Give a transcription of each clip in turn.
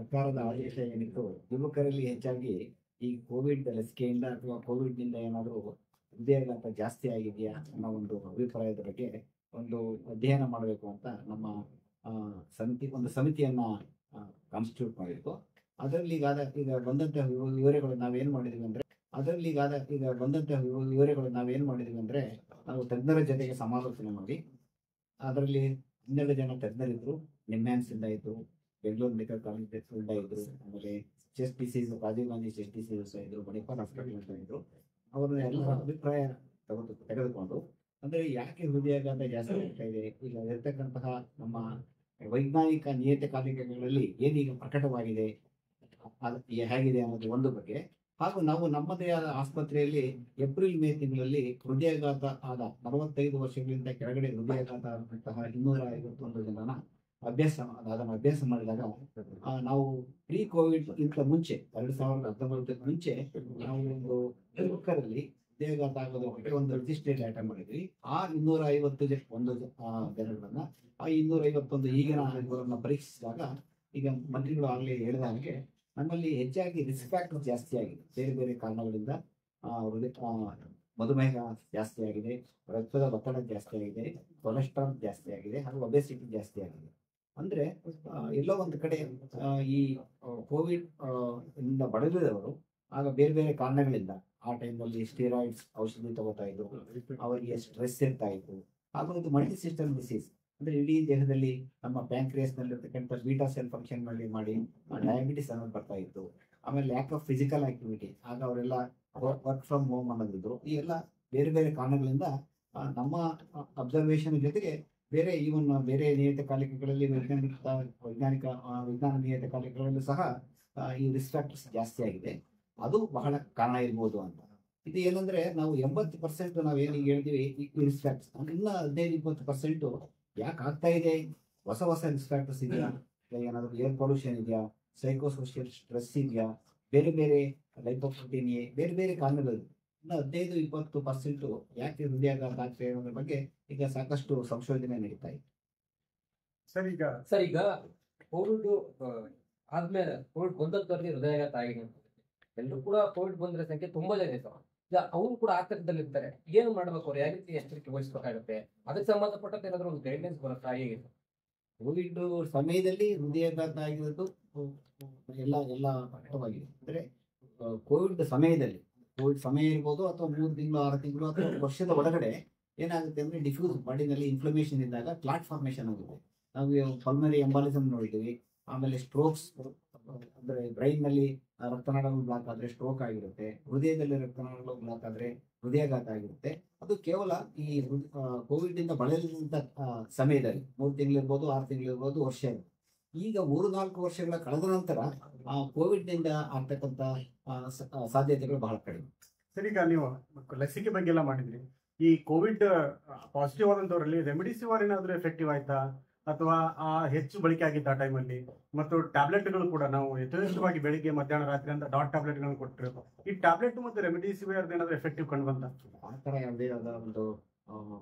ಸರ್ಕಾರದ ಆದೇಶ ಏನಿತ್ತು ಯುವಕರಲ್ಲಿ ಹೆಚ್ಚಾಗಿ ಈ ಕೋವಿಡ್ ಲಸಿಕೆಯಿಂದ ಅಥವಾ ಕೋವಿಡ್ ನಿಂದ ಏನಾದರೂ ಹೃದಯಾಘಾತ ಜಾಸ್ತಿ ಆಗಿದೆಯಾ ಅನ್ನೋ ಒಂದು ಅಭಿಪ್ರಾಯದ ಬಗ್ಗೆ ಒಂದು ಅಧ್ಯಯನ ಮಾಡಬೇಕು ಅಂತ ನಮ್ಮ ಒಂದು ಸಮಿತಿಯನ್ನ ಕಾನ್ಸ್ಟಿಟ್ಯೂಟ್ ಮಾಡಿತ್ತು. ಅದರಲ್ಲಿ ಈಗ ಬಂದಂತಹ ವಿವರಗಳು ನಾವೇನ್ ಮಾಡಿದೀವಿ ಅಂದ್ರೆ ನಾವು ತಜ್ಞರ ಜೊತೆಗೆ ಸಮಾಲೋಚನೆ ಮಾಡಿ ಅದರಲ್ಲಿ 12 ಜನ ತಜ್ಞರಿದ್ರು. ನಿಮ್ಯಾನ್ಸ್ ಇಂದ ಇದ್ರು, ಬೆಂಗಳೂರು ಮೆಡಿಕಲ್ ಕಾಲೇಜ್ ಇಂದ ಇದ್ರು, ಆಮೇಲೆ chest disease Rajiv Gandhi chest disease ಇದ್ರು, ಮಣಿಪಾಲ್ ಹಾಸ್ಪಿಟಲ್ ಅಂತ ಇದ್ರು. ಅವರು ಎಲ್ಲ ಅಭಿಪ್ರಾಯ ತೆಗೆದುಕೊಂಡು ಅಂದ್ರೆ ಯಾಕೆ ಹೃದಯಾಘಾತ ಜಾಸ್ತಿ ಆಗ್ತಾ ಇದೆ, ಈಗ ಇರ್ತಕ್ಕಂತಹ ನಮ್ಮ ವೈಜ್ಞಾನಿಕ ನಿಯತಕಾಲಿಕೆಗಳಲ್ಲಿ ಏನೀಗ ಪ್ರಕಟವಾಗಿದೆ ಹೇಗಿದೆ ಅನ್ನೋದು ಒಂದು ಬಗ್ಗೆ, ಹಾಗೂ ನಾವು ನಮ್ಮದೇ ಆದ ಆಸ್ಪತ್ರೆಯಲ್ಲಿ ಏಪ್ರಿಲ್ ಮೇ ತಿಂಗಳಲ್ಲಿ ಹೃದಯಾಘಾತ ಆದ 45 ವರ್ಷಗಳಿಂದ ಕೆಳಗಡೆ ಹೃದಯಾಘಾತ ಆದಂತಹ 251 ಜನನ ಅಭ್ಯಾಸ ಮಾಡಿದಾಗ ನಾವು ಪ್ರೀ ಕೋವಿಡ್ ಇಂತ ಮುಂಚೆ 2019 ಮುಂಚೆ ನಾವು ಒಂದು ಯುವಕರಲ್ಲಿ ಹೃದಯಾಘಾತ ಆಗೋದ್ರ ಬಗ್ಗೆ ಒಂದು ರಿಜಿಸ್ಟ್ರೇಟ್ ಡಾಟಾ ಮಾಡಿದ್ವಿ. ಆ 251 ಜನಗಳನ್ನ ಆ 251 ಈಗಿನ ಇವರನ್ನ ಪರೀಕ್ಷಿಸಿದಾಗ ಈಗ ಮಂತ್ರಿಗಳು ಆಗಲೇ ಹೇಳಿದ ಹಾಗೆ ನಮ್ಮಲ್ಲಿ ಹೆಚ್ಚಾಗಿ ರಿಸ್ಕ್ ಫ್ಯಾಕ್ಟರ್ ಜಾಸ್ತಿ ಆಗಿದೆ. ಬೇರೆ ಬೇರೆ ಕಾರಣಗಳಿಂದ ಮಧುಮೇಹ ಜಾಸ್ತಿ ಆಗಿದೆ, ರಕ್ತದ ಒತ್ತಡ ಜಾಸ್ತಿ ಆಗಿದೆ, ಕೊಲೆಸ್ಟ್ರಾಲ್ ಜಾಸ್ತಿ ಆಗಿದೆ, ಹಾಗೂ ಒಬೆಸಿಟಿ ಜಾಸ್ತಿ ಆಗಿದೆ. ಅಂದ್ರೆ ಎಲ್ಲೋ ಒಂದು ಕಡೆ ಈ ಕೋವಿಡ್ ಇಂದ ಬಳಲಿದವರು ಆಗ ಬೇರೆ ಬೇರೆ ಕಾರಣಗಳಿಂದ ಆ ಟೈಮಲ್ಲಿ ಸ್ಟೀರಾಯ್ಡ್ಸ್ ಔಷಧಿ ತಗೋತಾ ಇದ್ರು, ಅವರಿಗೆ ಸ್ಟ್ರೆಸ್ ಇರ್ತಾ ಇತ್ತು, ಹಾಗೂ ಇದು ಮಲ್ಟಿ ಸಿಸ್ಟಮ್ ಡಿಸೀಸ್ ಅಂದ್ರೆ ಇಡೀ ದೇಹದಲ್ಲಿ ನಮ್ಮ ಪ್ಯಾಂಕ್ರಿಯಸ್ ನಲ್ಲಿರ್ತಕ್ಕಂಥ ಬೀಟಾ ಸೆಲ್ ಫಂಕ್ಷನ್ ಮಾಡಿ ಡಯಾಬಿಟಿಸ್ ಅನ್ನೋದು ಬರ್ತಾ ಇತ್ತು. ಆಮೇಲೆ ಲ್ಯಾಕ್ ಆಫ್ ಫಿಸಿಕಲ್ ಆಕ್ಟಿವಿಟಿ, ಆಗ ಅವರೆಲ್ಲ ವರ್ಕ್ ಫ್ರಮ್ ಹೋಮ್ ಅನ್ನೋದಿದ್ರು. ಈ ಎಲ್ಲ ಬೇರೆ ಬೇರೆ ಕಾರಣಗಳಿಂದ ನಮ್ಮ ಅಬ್ಸರ್ವೇಷನ್ ಜೊತೆಗೆ ಬೇರೆ ನಿಯತಕಾಲಿಕೆಗಳಲ್ಲಿ ವಿಜ್ಞಾನ ನಿಯತಕಾಲಿಕೆಗಳಲ್ಲೂ ಸಹ ಈ ರಿಸ್ಕ್ ಫ್ಯಾಕ್ಟರ್ಸ್ ಜಾಸ್ತಿ ಆಗಿದೆ. ಅದು ಬಹಳ ಕಾರಣ ಇರ್ಬೋದು ಅಂತ. ಇದು ಏನಂದ್ರೆ ನಾವು 80% ನಾವೇನೀಗ ಹೇಳಿದ್ವಿ ಈ ರಿಸ್ಕ್ ಫ್ಯಾಕ್ಟರ್ಸ್, ಇನ್ನ 15-20% ಯಾಕೆ ಆಗ್ತಾ ಇದೆ, ಹೊಸ ರಿಸ್ಕ್ ಫ್ಯಾಕ್ಟರ್ಸ್ ಇದೆಯಾ, ಏನಾದ್ರು ಏರ್ ಪೊಲ್ಯೂಷನ್ ಇದೆಯಾ, ಸೈಕೋಸೋಷಿಯಲ್ ಸ್ಟ್ರೆಸ್ ಇದೆಯಾ, ಬೇರೆ ಬೇರೆ ಲೈಪೋಪ್ರೋಟೀನ್ ಬೇರೆ ಬೇರೆ ಕಾರಣಗಳು. ಇನ್ನು 15-20% ಯಾಕೆ ಹೃದಯಾಘಾತ ಆಗ್ತಾ ಇರೋದ್ರ ಬಗ್ಗೆ ಈಗ ಸಾಕಷ್ಟು ಸಂಶೋಧನೆ ನಡೀತಾ ಇದೆ. ಸರ್ ಈಗ ಕೋವಿಡ್ ಆದ್ಮೇಲೆ ಕೋವಿಡ್ ಬಂದವರಿಗೆ ಹೃದಯಾಘಾತ ಆಗಿದೆ. ಎಲ್ಲರೂ ಕೂಡ ಕೋವಿಡ್ ಬಂದ್ರೆ ಸಂಖ್ಯೆ ತುಂಬಾ ಜನ ಇರ್ತಾವ. ಅವರು ಕೂಡ ಆತಂಕದಲ್ಲಿರ್ತಾರೆ. ಏನು ಮಾಡ್ಬೇಕು, ಅವ್ರು ಯಾವ ರೀತಿ ಎಚ್ಚರಿಕೆ ವಹಿಸಬೇಕಾಗುತ್ತೆ, ಅದಕ್ಕೆ ಸಂಬಂಧಪಟ್ಟಂತೆ ಏನಾದ್ರು ಒಂದು ಗೈಡ್ಲೈನ್ಸ್ ಬರುತ್ತಾ? ಹೇಗೆ ಕೋವಿಡ್ ಸಮಯದಲ್ಲಿ ಹೃದಯಾಘಾತ ಆಗಿರೋದು ಎಲ್ಲ ಪ್ರಕಟವಾಗಿದೆ. ಅಂದ್ರೆ ಕೋವಿಡ್ ಸಮಯ ಇರ್ಬೋದು ಅಥವಾ 3 ತಿಂಗಳು 6 ತಿಂಗಳು ಅಥವಾ ವರ್ಷದ ಒಳಗಡೆ ಏನಾಗುತ್ತೆ ಅಂದ್ರೆ ಡಿಫ್ಯೂಸ್ ಬಾಡಿನಲ್ಲಿ ಇನ್ಫ್ಲಮೇಷನ್ ಇದ್ದಾಗ ಕ್ಲಾಟ್ ಫಾರ್ಮೇಶನ್ ಆಗುತ್ತೆ. ನಾವು ಪಲ್ಮರಿ ಎಂಬಾಲಿಸಮ್ ನೋಡಿದ್ದೀವಿ. ಆಮೇಲೆ ಸ್ಟ್ರೋಕ್ಸ್ ಅಂದ್ರೆ ಬ್ರೈನ್ ನಲ್ಲಿ ರಕ್ತನಾಳಗಳು ಬ್ಲಾಕ್ ಆದ್ರೆ ಸ್ಟ್ರೋಕ್ ಆಗಿರುತ್ತೆ, ಹೃದಯದಲ್ಲಿ ರಕ್ತನಾಳಗಳು ಬ್ಲಾಕ್ ಆದ್ರೆ ಹೃದಯಾಘಾತ ಆಗಿರುತ್ತೆ. ಅದು ಕೇವಲ ಈ ಕೋವಿಡ್ ಇಂದ ಬಳಲಿದಂತ ಸಮಯದಲ್ಲಿ 3 ತಿಂಗಳಿರ್ಬೋದು, 6 ತಿಂಗಳಿರ್ಬೋದು, ವರ್ಷ ಇರ್ಬೋದು. ಈಗ 3-4 ವರ್ಷಗಳ ಕಳೆದ ನಂತರ ಕೋವಿಡ್ ನಿಂದ ಆಗ್ತಕ್ಕಂತ ಸಾಧ್ಯತೆಗಳು ಬಹಳ ಕಡಿಮೆ. ಸರ್, ಈಗ ನೀವು ಲಸಿಕೆ ಬಗ್ಗೆ ಎಲ್ಲ ಮಾಡಿದ್ರಿ. ಈ ಕೋವಿಡ್ ಪಾಸಿಟಿವ್ ಆದಂತವರಲ್ಲಿ ರೆಮಿಡಿಸಿವಿರ್ ಏನಾದ್ರು ಎಫೆಕ್ಟಿವ್ ಆಯ್ತಾ, ಅಥವಾ ಹೆಚ್ಚು ಬಳಕೆ ಆಗಿದ್ದ ಆ ಟೈಮಲ್ಲಿ? ಮತ್ತು ಟ್ಯಾಬ್ಲೆಟ್ಗಳು ಕೂಡ ನಾವು ಯಥೇಚ್ಛವಾಗಿ ಬೆಳಿಗ್ಗೆ ಮಧ್ಯಾಹ್ನ ರಾತ್ರಿ ಅಂತ ಡಾಟ್ ಟ್ಯಾಬ್ಲೆಟ್ಗಳನ್ನು ಕೊಟ್ಟರು. ಈ ಟ್ಯಾಬ್ಲೆಟ್ ಮತ್ತು ರೆಮಿಡಿಸಿವಿರ್ ಏನಾದ್ರು ಎಫೆಕ್ಟಿವ್ ಕಂಡು ಬಂತ? ಆ ತರ ಯಾವುದೇ ಒಂದು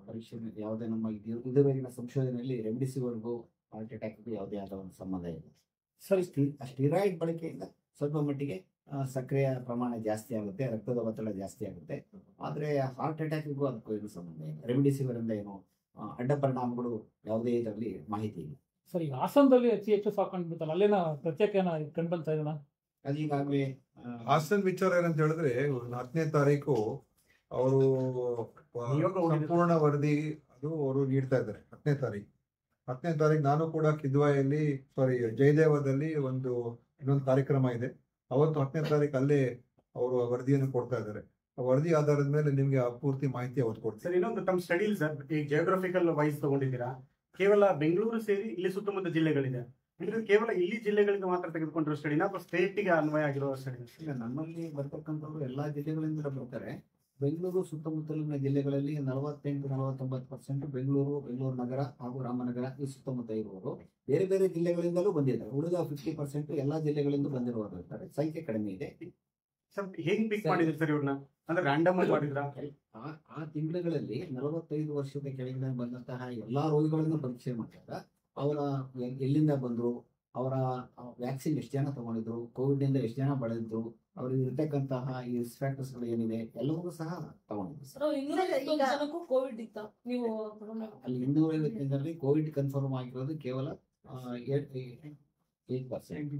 ಪರೀಕ್ಷೆ ಯಾವುದೇ ನಮ್ಮ ಇದುವರೆಗಿನ ಸಂಶೋಧನೆಯಲ್ಲಿ ರೆಮಿಡಿಸಿವಿರ್ಗೂ ಹಾರ್ಟ್ ಅಟ್ಯಾಕ್ಗೂ ಯಾವುದೇ ಆದ ಒಂದು ಸಂಬಂಧ ಇಲ್ಲ. ಸರಿ, ಸ್ಟೀರಾಯ್ಡ್ ಬಳಕೆಯಿಂದ ಸ್ವಲ್ಪ ಮಟ್ಟಿಗೆ ಸಕ್ಕರೆಯ ಪ್ರಮಾಣ ಜಾಸ್ತಿ ಆಗುತ್ತೆ, ರಕ್ತದ ಒತ್ತಡ ಜಾಸ್ತಿ ಆಗುತ್ತೆ. ಆದ್ರೆ ಹಾರ್ಟ್ ಅಟ್ಯಾಕ್ಗೂ ಅದಕ್ಕೂ ಏನು ಸಂಬಂಧ ಇಲ್ಲ. ರೆಮಿಡಿಸಿವಿರ್ ಇಂದ ಏನು ಅಡ್ಡ ಪರಿಣಾಮಗಳು ಯಾವುದೇ ಇದರಲ್ಲಿ ಮಾಹಿತಿ ಇಲ್ಲ. ಸರ್, ಈಗ ಹಾಸನದಲ್ಲಿ ಹೆಚ್ಚು ಸಾಕೊಂಡ್ಬಿಡ್ತಲ್ಲ, ಅಲ್ಲೇನ ಪ್ರತ್ಯೇಕ ಕಂಡು ಬಂತಾ ಇದನ್ನ? ಅದೀಗಾಗಲೇ ಹಾಸನ ವಿಚಾರ ಏನಂತ ಹೇಳಿದ್ರೆ 10ನೇ ತಾರೀಕು ಅವರು ಸಂಪೂರ್ಣ ವರದಿ ಅವರು ನೀಡ್ತಾ ಇದ್ದಾರೆ. 10ನೇ ತಾರೀಕು ನಾನು ಕೂಡ ಕಿದ್ವಾಯಲ್ಲಿ ಜಯದೇವದಲ್ಲಿ ಇನ್ನೊಂದು ಕಾರ್ಯಕ್ರಮ ಇದೆ. ಅವತ್ತು 10ನೇ ತಾರೀಕು ಅಲ್ಲೇ ಅವರು ವರದಿಯನ್ನು ಕೊಡ್ತಾ ಇದ್ದಾರೆ. ವರದಿ ಆಧಾರದ ಮೇಲೆ ನಿಮ್ಗೆ ಪೂರ್ತಿ ಮಾಹಿತಿ ಅವತ್ತು ಕೊಡ್ತಾರೆ. ಸರ್, ಇನ್ನೊಂದು ತಮ್ಮ ಸ್ಟಡೀಸ್ ಸರ್, ಈ ಜಿಯೋಗ್ರಫಿಕಲ್ ವೈಸ್ ತಗೊಂಡಿದ್ದೀರಾ? ಕೇವಲ ಬೆಂಗಳೂರು ಸೇರಿ ಇಲ್ಲಿ ಸುತ್ತಮುತ್ತ ಜಿಲ್ಲೆಗಳಿದೆ, ಕೇವಲ ಇಲ್ಲಿ ಜಿಲ್ಲೆಗಳಿಗೆ ಮಾತ್ರ ತೆಗೆದುಕೊಂಡಿರೋ ಸ್ಟಡಿನ ಅಥವಾ ಸ್ಟೇಟ್ಗೆ ಅನ್ವಯ ಆಗಿರೋ ಸ್ಟಡಿ? ಇಲ್ಲ, ನಮ್ಮಲ್ಲಿ ಬರ್ತಕ್ಕಂಥವ್ರು ಎಲ್ಲಾ ಜಿಲ್ಲೆಗಳಿಂದ ಬರ್ತಾರೆ. ಬೆಂಗಳೂರು ಸುತ್ತಮುತ್ತಲಿನ ಜಿಲ್ಲೆಗಳಲ್ಲಿ 48-49% ಬೆಂಗಳೂರು ನಗರ ಹಾಗೂ ರಾಮನಗರ ಈ ಸುತ್ತಮುತ್ತ ಇರುವವರು. ಬೇರೆ ಬೇರೆ ಜಿಲ್ಲೆಗಳಿಂದಲೂ ಬಂದಿದ್ದಾರೆ. ಉಳಿದ 50% ಎಲ್ಲಾ ಜಿಲ್ಲೆಗಳಿಂದ ಬಂದಿರುವವರು ಇರ್ತಾರೆ. ಸಂಖ್ಯೆ ಕಡಿಮೆ ಇದೆ. ಹೇಗೆ ಪಿಕ್ ಮಾಡಿದ್ರಿ ಸರ್ ಇವ್ರನ್ನ? ಅಂದ್ರೆ ರ್ಯಾಂಡಮ್ ಆಗಿ ಮಾಡಿದ್ರಾ? ಆ ತಿಂಗಳುಗಳಲ್ಲಿ 45 ವರ್ಷದ ಕೆಳಗಿನ ಬಂದಂತಹ ಎಲ್ಲಾ ರೋಗಿಗಳನ್ನು ಪರೀಕ್ಷೆ ಮಾಡಿದಾಗ ಅವರ ಎಲ್ಲಿಂದ ಬಂದ್ರು, ಅವರ ವ್ಯಾಕ್ಸಿನ್ ಎಷ್ಟು ಜನ ತಗೊಂಡಿದ್ರು, ಕೋವಿಡ್ ನಿಂದ ಎಷ್ಟು ಜನ ಬಳಲಿದ್ರು, ಅವ್ರಿಗೆ ಇರ್ತಕ್ಕಂತಹ ಈ ರಿಸ್ಕ್ ಫ್ಯಾಕ್ಟರ್ಸ್ಗಳು ಏನಿದೆ ಎಲ್ಲವೂ ಸಹ ತಗೊಂಡಿದ್ರು ಸರ್. ಜನಕ್ಕೂ ಕೋವಿಡ್ ಇತ್ತ ನೀವು ಅಲ್ಲಿ 250 ಕೋವಿಡ್ ಕನ್ಫರ್ಮ್ ಆಗಿರೋದು ಕೇವಲ 8%,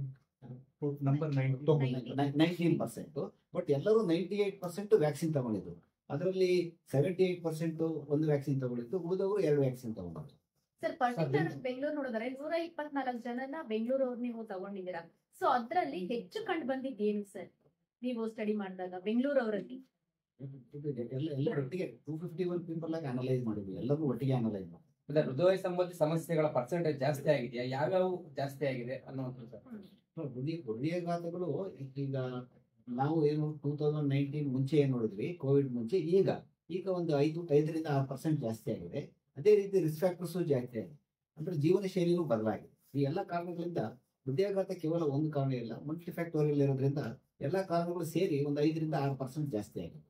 ನಂಬರ್ 19%. ಬಟ್ ಎಲ್ಲರೂ 98% ವ್ಯಾಕ್ಸಿನ್ ತಗೊಂಡಿದ್ರು. ಅದರಲ್ಲಿ 78% ಒಂದು ವ್ಯಾಕ್ಸಿನ್ ತಗೊಂಡಿದ್ದು, ಉಳಿದವರು 2 ವ್ಯಾಕ್ಸಿನ್ ತಗೊಂಡಿದ್ರು. ಸರ್ ಪರ್ಟಿಕ್ಯುಲರ್ ಬೆಂಗಳೂರು ನೋಡಿದ್ರೆ 124 ಜನನ ಬೆಂಗಳೂರು ನೀವು ತಗೊಂಡಿದ್ದೀರಾ. ಸೊ ಅದ್ರಲ್ಲಿ ಹೆಚ್ಚು ಕಂಡು ಬಂದಿದ್ದೇನು ಸರ್ ನೀವು ಸ್ಟಡಿ ಮಾಡಿದಾಗ ಬೆಂಗಳೂರು ಅವರಲ್ಲಿ? ಎಲ್ಲ ಒಟ್ಟಿಗೆ 251 ಪೀಪಲ್ ಆಗಿ ಅನಲೈಸ್ ಮಾಡಿದ್ವಿ, ಎಲ್ಲರೂ ಒಟ್ಟಿಗೆ ಅನಲೈಸ್ ಮಾಡಿ. ಮತ್ತೆ ಹೃದಯ ಸಂಬಂಧಿ ಸಮಸ್ಯೆಗಳ ಪರ್ಸೆಂಟೇಜ್ ಜಾಸ್ತಿ ಆಗಿದೆಯಾ, ಯಾವ್ಯಾವ ಜಾಸ್ತಿ ಆಗಿದೆ ಅನ್ನೋದು ಸರ್? ಹೃದಯಘಾತಗಳು ಈಗ ನಾವು ಏನು 2019 ಮುಂಚೆ ಏನ್ ನೋಡಿದ್ವಿ, ಕೋವಿಡ್ ಮುಂಚೆ, ಈಗ ಒಂದು 5ರಿಂದ 6% ಜಾಸ್ತಿ ಆಗಿದೆ. ಅದೇ ರೀತಿ ರಿಸ್ಕ್ ಫ್ಯಾಕ್ಟರ್ಸು ಜಾಸ್ತಿ ಆಗಿದೆ. ಅಂದ್ರೆ ಜೀವನ ಶೈಲಿನೂ ಬದಲಾಗಿದೆ. ಈ ಎಲ್ಲ ಕಾರಣಗಳಿಂದ ಹೃದಯಾಘಾತ ಕೇವಲ ಒಂದು ಕಾರಣ ಇಲ್ಲ, ಮಲ್ಟಿ ಫ್ಯಾಕ್ಟೋರಿಯಲ್ ಇರೋದ್ರಿಂದ ಎಲ್ಲ ಕಾರಣಗಳು ಸೇರಿ ಒಂದು 5ರಿಂದ 6% ಜಾಸ್ತಿ ಆಗಿದೆ.